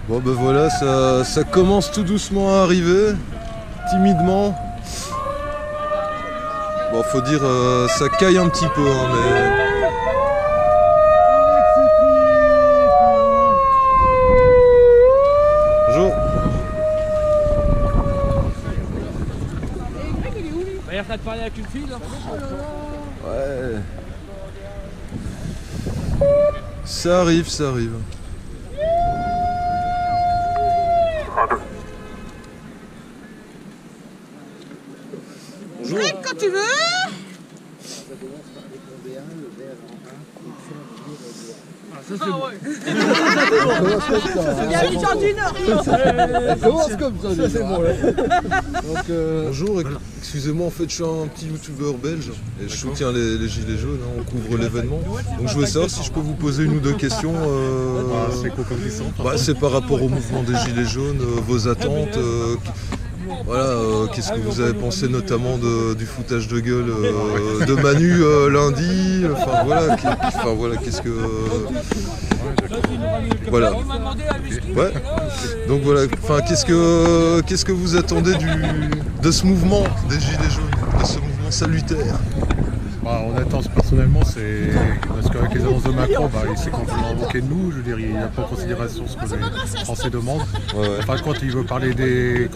Bon ben voilà, ça commence tout doucement à arriver, timidement. Bon, faut dire, ça caille un petit peu, hein, mais... Bonjour. Il y a de parler avec une fille là. Ouais. Ça arrive, ça arrive. Bonjour. Quand tu veux. Ça c'est bon. Il y a une chance d'une heure. Ça commence comme ça, c'est bon. Bonjour, excusez-moi, en fait je suis un petit youtubeur belge et je soutiens les Gilets jaunes, hein, on couvre l'événement. Donc je voulais savoir si je peux vous poser une ou deux questions. C'est quoi comme question? C'est par rapport au mouvement des Gilets jaunes, vos attentes. Qu'est-ce que vous avez pensé notamment du foutage de gueule de Manu lundi? Qu'est-ce que... Voilà. Ouais. Donc voilà, qu'est-ce que vous attendez de ce mouvement des Gilets jaunes, de ce mouvement salutaire? On attend personnellement, c'est parce qu'avec les annonces de Macron, il s'est complètement moqué de nous. Je veux dire, il n'a pas en considération ce que les Français demandent. Enfin, quand il veut parler de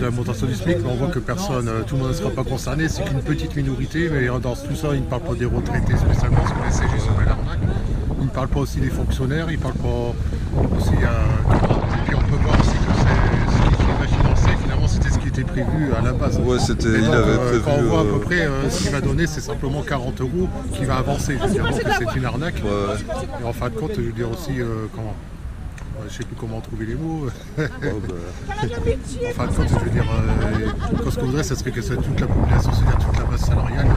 la montation du SMIC, on voit que personne, tout le monde ne sera pas concerné. C'est qu'une petite minorité, mais dans tout ça, il ne parle pas des retraités spécialement, parce que la CG sont à l'arnaque. Il ne parle pas aussi des fonctionnaires, il ne parle pas aussi et puis on peut voir aussi que ce qui va financer, finalement, c'était ce qui était prévu à la base. Ouais, il avait prévu. Quand on voit à peu près ce qu'il va donner, c'est simplement 40 € qui va avancer. Je veux dire, donc c'est une arnaque. Ouais. Et en fin de compte, je veux dire aussi, je ne sais plus comment trouver les mots. En fin de compte, je veux dire, ce qu'on voudrait, ce serait que toute la population, c'est-à-dire toute la masse salariale,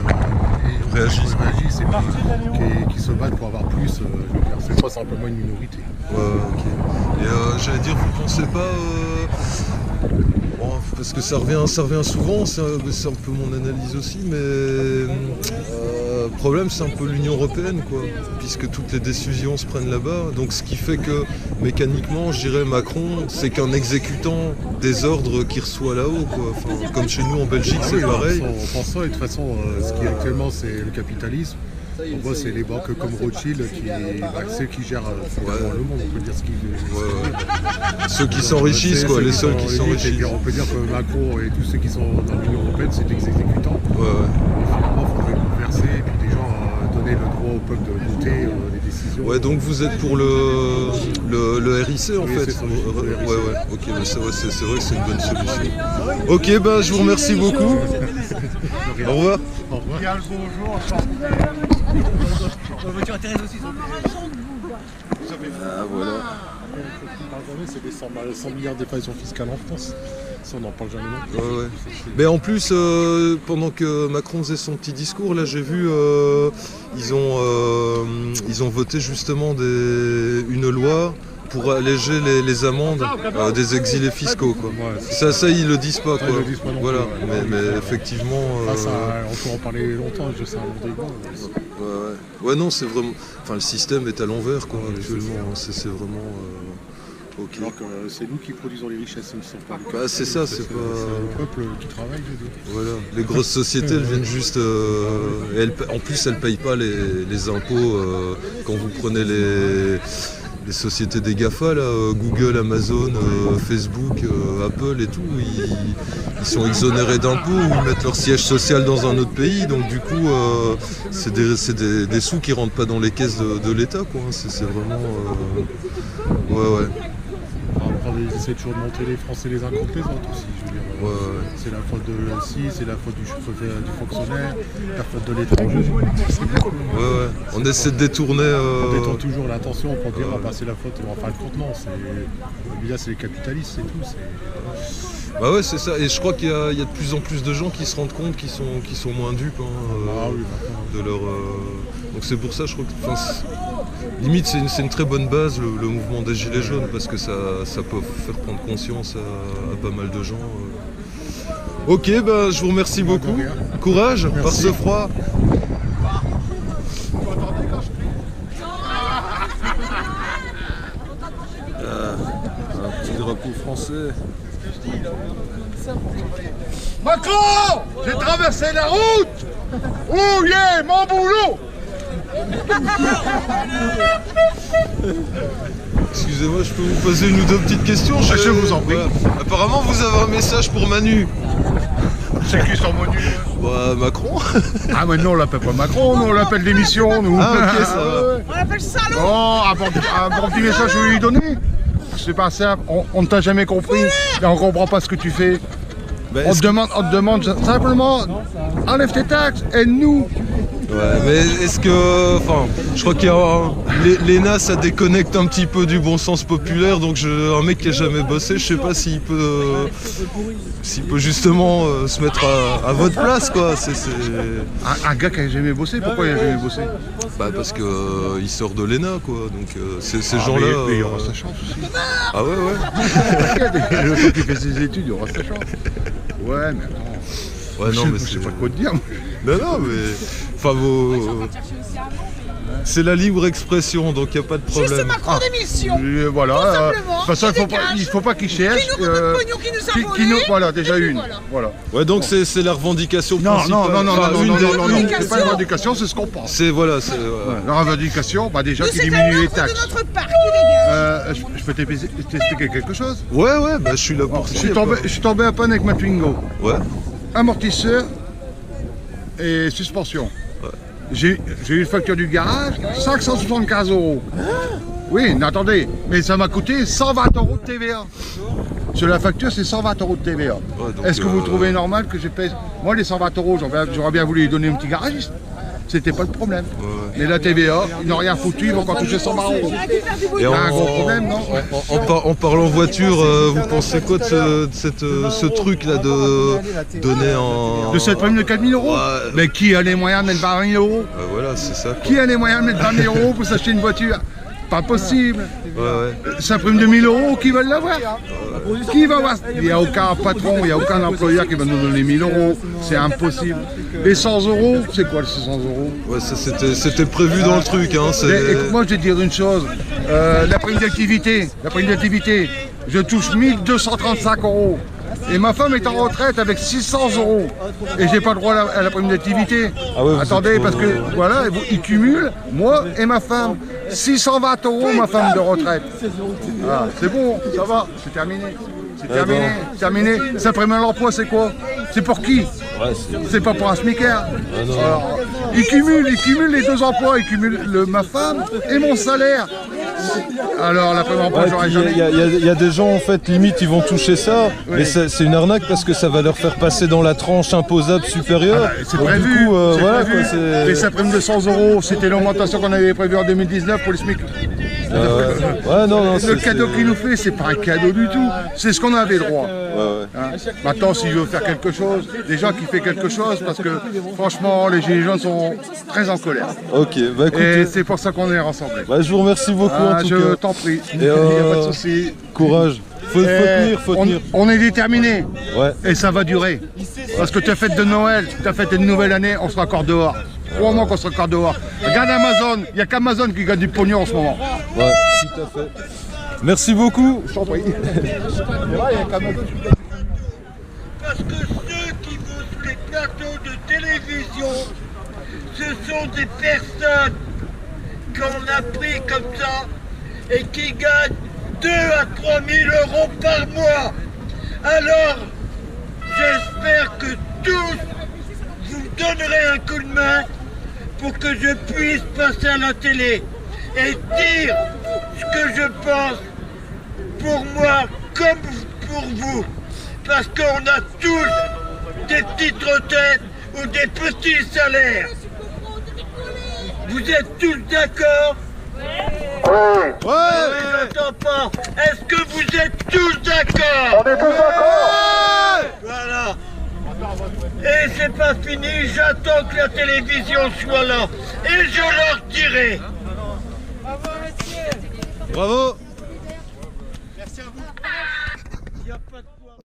réagisse et qui se battent pour avoir plus. Je veux dire, c'est pas simplement une minorité. Ouais, ok. Et j'allais dire, vous pensez pas... parce que ça revient souvent, c'est un peu mon analyse aussi, mais le problème c'est un peu l'Union Européenne, quoi, puisque toutes les décisions se prennent là-bas. Donc ce qui fait que mécaniquement, je dirais Macron, c'est qu'un exécutant des ordres qu'il reçoit là-haut, quoi. Comme chez nous en Belgique, c'est pareil. On pense ça, et de toute façon, ce qui est actuellement, c'est le capitalisme. On voit, c'est les banques comme Rothschild ceux qui gèrent le monde, on peut dire ce qu'ils ceux qui s'enrichissent, quoi, les seuls qui s'enrichissent. On peut dire que Macron et tous ceux qui sont dans l'Union Européenne, c'est des exécutants. Et finalement, il faudrait bouleverser et puis des gens donner le droit au peuple de voter les décisions. Ouais, donc vous êtes pour le RIC en fait. Ok, c'est vrai que c'est une bonne solution. Ok, je vous remercie beaucoup. Au revoir. Au revoir. Ah voilà. C'est des 100 milliards d'évasion fiscale en France. Ça, on n'en parle jamais. Ouais. Mais en plus, pendant que Macron faisait son petit discours, là j'ai vu, ils ont voté justement une loi pour alléger les amendes des exilés fiscaux, quoi. Ça ils le disent pas, quoi. Ils le disent pas non plus, mais effectivement. On peut en parler longtemps, je sais un débat. Ouais, non, c'est vraiment. Enfin, le système est à l'envers, quoi, actuellement. C'est vraiment. Ok. Alors que c'est nous qui produisons les richesses, ils ne sont pas. C'est ça, c'est pas. C'est le peuple qui travaille, je veux dire. Voilà. Les grosses sociétés, elles viennent juste. En plus, elles payent pas les impôts quand vous prenez les sociétés des GAFA, là, Google, Amazon, Facebook, Apple et tout, ils sont exonérés d'impôts ou ils mettent leur siège social dans un autre pays, donc du coup c'est des sous qui rentrent pas dans les caisses de l'État, quoi. C'est vraiment... Ouais. Après, ils essaient toujours de monter les Français les uns contre les autres aussi, je veux dire. C'est la faute de c'est la faute du fonctionnaire, la faute de l'étranger. On essaie de détourner... On détourne toujours l'attention pour dire c'est la faute, en fin de compte non, c'est les capitalistes, c'est tout. C'est ça, et je crois qu'il y a de plus en plus de gens qui se rendent compte qu'ils sont moins dupes de leur... Donc c'est pour ça, je crois que... Limite, c'est une très bonne base, le mouvement des Gilets jaunes, parce que ça peut faire prendre conscience à pas mal de gens. Ok, je vous remercie beaucoup. Courage, par ce froid. français. Macron, j'ai traversé la route. Oh yeah, mon boulot. Excusez-moi, je peux vous poser une ou deux petites questions? Je vous en prie. Apparemment, vous avez un message pour Manu. C'est qui son Manu? Bah, Macron. Ah mais non, on l'appelle pas Macron, nous on l'appelle démission, nous. Ah ok, ça va. On l'appelle salaud. Oh, un bon petit message je vais lui donner. C'est pas simple, on ne t'a jamais compris, et on comprend pas ce que tu fais. Bah, On te demande simplement, enlève tes taxes, aide-nous. Ouais, mais est-ce que... Enfin, je crois qu'il y a... L'ENA, ça déconnecte un petit peu du bon sens populaire, donc un mec qui a jamais bossé, je sais pas s'il peut... s'il peut justement se mettre à votre place, quoi. Un gars qui a jamais bossé, pourquoi il a jamais bossé? Bah parce que il sort de l'ENA, quoi, donc ces Ah, gens-là... mais il aura sa chance aussi. Ah ouais, ouais. Le temps qu'il fait ses études, il aura sa chance. Ouais, mais attends. Ouais, non, mais je sais pas quoi te dire. Non, mais... Enfin, c'est la libre expression, donc il n'y a pas de problème. Juste Macron démission. Voilà. Tout simplement. De toute façon, il faut pas qu'il cherche. Qui nous donne notre pognon, qui nous a volé. Voilà, déjà une. Voilà. Ouais, donc c'est la revendication Non, principale. non, Enfin, une des- c'est pas une revendication, c'est ce qu'on pense. C'est, voilà, c'est... La revendication, bah déjà Mais qu'il c'est diminue un les offre taxes. de notre part qui dégage. Je peux t'expliquer quelque chose? Ouais, bah je suis là pour ça. Je suis tombé à panne avec ma Twingo. Ouais. Amortisseur et suspension. J'ai eu une facture du garage, 575 €. Oui, mais attendez, mais ça m'a coûté 120 € de TVA. Sur la facture, c'est 120 € de TVA. donc, Est-ce que vous trouvez normal que je paye? Moi, les 120 €, j'aurais bien voulu les donner à un petit garagiste. C'était pas le problème. Mais la TVA, ils n'ont rien foutu, ils vont encore toucher 120 €. Et Il y a un gros problème, non? en parlant voiture, vous pensez quoi de ce truc-là de donner en... De cette prime de 4 000 €? Ouais. Mais qui a les moyens de mettre 20 000 €? Voilà, c'est ça, quoi. Qui a les moyens de mettre 20 000 € pour s'acheter une voiture? Pas possible. Ouais. Ça prime de 1000 €, qui veulent l'avoir? Qui va voir? Il n'y a aucun patron, il n'y a aucun employeur qui va nous donner 1000 €. C'est impossible. Les 100 €, c'est quoi les 600 €? Ouais, ça c'était prévu dans le truc, hein. Écoute-moi, je vais te dire une chose. La prime d'activité, je touche 1235 €. Et ma femme est en retraite avec 600 €. Et j'ai pas le droit à la prime d'activité. Ah ouais, attendez, parce que voilà, ils cumulent, moi et ma femme. 620 € ma femme de retraite. Ah, c'est bon, ça va, c'est terminé. C'est terminé. Ça prime à l'emploi, c'est quoi? C'est pour qui? C'est pas pour un smicard. Alors, ils cumulent les deux emplois, ils cumulent ma femme et mon salaire. Alors la prime à l'emploi, j'aurais jamais. Il y a des gens, en fait, limite, ils vont toucher ça, mais c'est une arnaque parce que ça va leur faire passer dans la tranche imposable supérieure. C'est Donc, prévu, du coup, voilà, prévu. quoi, Mais sa prime de 100 €, c'était l'augmentation qu'on avait prévue en 2019 pour les SMIC. ouais, non, Le cadeau qu'il nous fait, c'est pas un cadeau du tout. C'est ce qu'on avait droit. Ouais. Hein. Maintenant, s'il veut faire quelque chose, déjà qu'il fait quelque chose, parce que franchement, les Gilets jaunes sont très en colère. Ok, bah Et écoutez, c'est pour ça qu'on est rassemblés. bah, je vous remercie beaucoup en tout Je cas. t'en prie, il Et n'y a pas de souci. courage. Faut tenir. On est déterminés. Ouais. Et ça va durer. Parce que ta fête de Noël, ta fête de nouvelle année, on sera encore dehors. Crois-moi qu'on sera encore dehors. Regarde Amazon, il n'y a qu'Amazon qui gagne du pognon en ce moment. Ouais, tout à fait. Merci beaucoup. Je t'en prie. Parce que ceux qui font les plateaux de télévision, ce sont des personnes qu'on a pris comme ça et qui gagnent 2 à 3 000 € par mois. Alors, j'espère que tous vous donnerez un coup de main pour que je puisse passer à la télé et dire ce que je pense pour moi comme pour vous. Parce qu'on a tous des petites retraites ou des petits salaires. Vous êtes tous d'accord? Ouais. J'entends pas. Est-ce que vous êtes tous d'accord? On est tous d'accord. Voilà. Et c'est pas fini, j'attends que la télévision soit là. Et je leur dirai. Bravo.